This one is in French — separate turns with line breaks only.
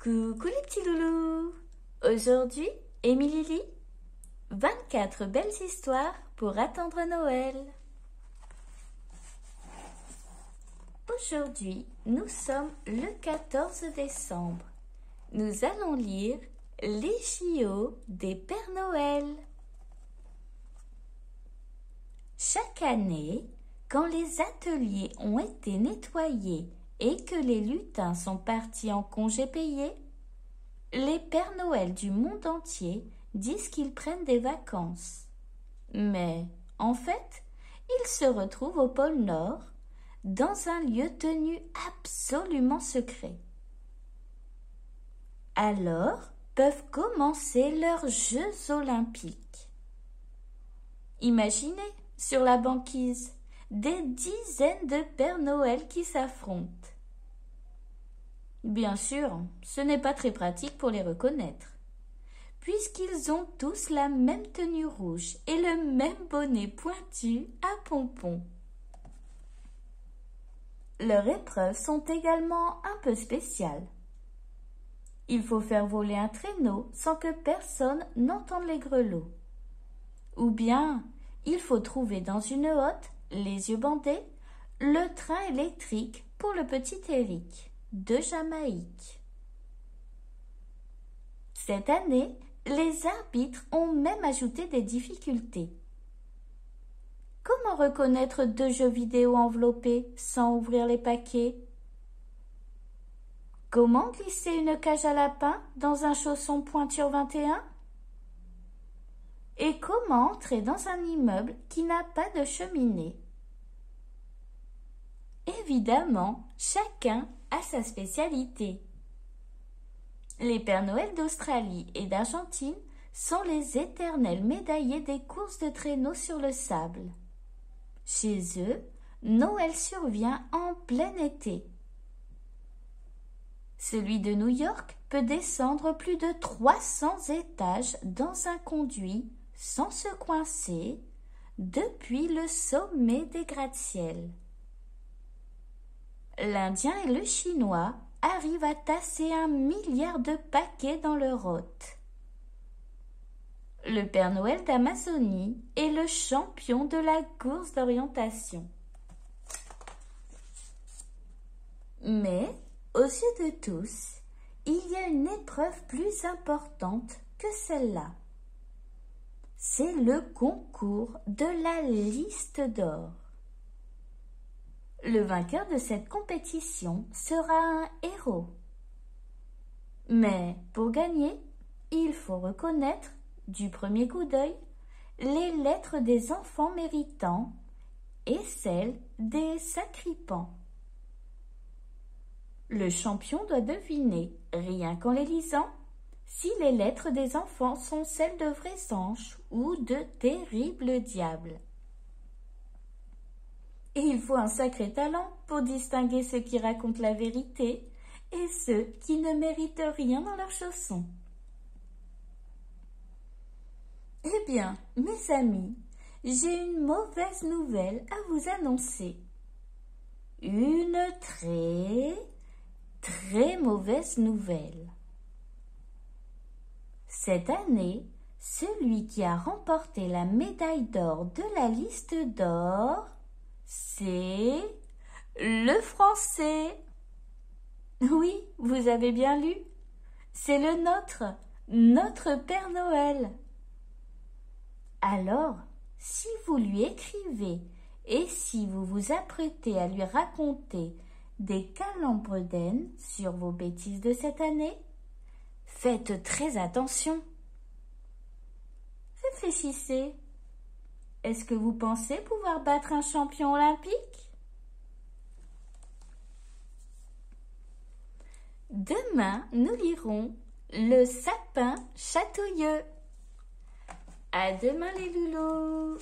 Coucou les petits loulous! Aujourd'hui, Émilie lit 24 belles histoires pour attendre Noël. Aujourd'hui, nous sommes le 14 décembre. Nous allons lire Les JO des Pères Noël. Chaque année, quand les ateliers ont été nettoyés et que les lutins sont partis en congé payé, les Pères Noël du monde entier disent qu'ils prennent des vacances. Mais, en fait, ils se retrouvent au pôle Nord, dans un lieu tenu absolument secret. Alors peuvent commencer leurs Jeux olympiques. Imaginez, sur la banquise, des dizaines de Pères Noël qui s'affrontent. Bien sûr, ce n'est pas très pratique pour les reconnaître, puisqu'ils ont tous la même tenue rouge et le même bonnet pointu à pompons. Leurs épreuves sont également un peu spéciales. Il faut faire voler un traîneau sans que personne n'entende les grelots. Ou bien, il faut trouver dans une hotte, les yeux bandés, le train électrique pour le petit Eric de Jamaïque. Cette année, les arbitres ont même ajouté des difficultés. Comment reconnaître 2 jeux vidéo enveloppés sans ouvrir les paquets? Comment glisser une cage à lapin dans un chausson pointure 21? Et comment entrer dans un immeuble qui n'a pas de cheminée? Évidemment, chacun a sa spécialité. Les Pères Noël d'Australie et d'Argentine sont les éternels médaillés des courses de traîneaux sur le sable. Chez eux, Noël survient en plein été. Celui de New York peut descendre plus de 300 étages dans un conduit sans se coincer depuis le sommet des gratte-ciel. L'Indien et le Chinois arrivent à tasser 1 milliard de paquets dans leur hôte. Le Père Noël d'Amazonie est le champion de la course d'orientation. Mais, aux yeux de tous, il y a une épreuve plus importante que celle-là. C'est le concours de la liste d'or. Le vainqueur de cette compétition sera un héros. Mais pour gagner, il faut reconnaître, du premier coup d'œil, les lettres des enfants méritants et celles des sacripants. Le champion doit deviner, rien qu'en les lisant, si les lettres des enfants sont celles de vrais anges ou de terribles diables. Et il faut un sacré talent pour distinguer ceux qui racontent la vérité et ceux qui ne méritent rien dans leurs chaussons. Eh bien, mes amis, j'ai une mauvaise nouvelle à vous annoncer. Une très mauvaise nouvelle. Cette année, celui qui a remporté la médaille d'or de la liste d'or, c'est le Français. Oui, vous avez bien lu. C'est le notre Père Noël. Alors, si vous lui écrivez et si vous vous apprêtez à lui raconter des calembredaines sur vos bêtises de cette année, faites très attention. Réfléchissez. Est-ce que vous pensez pouvoir battre un champion olympique? Demain, nous lirons Le sapin chatouilleux. À demain les loulous!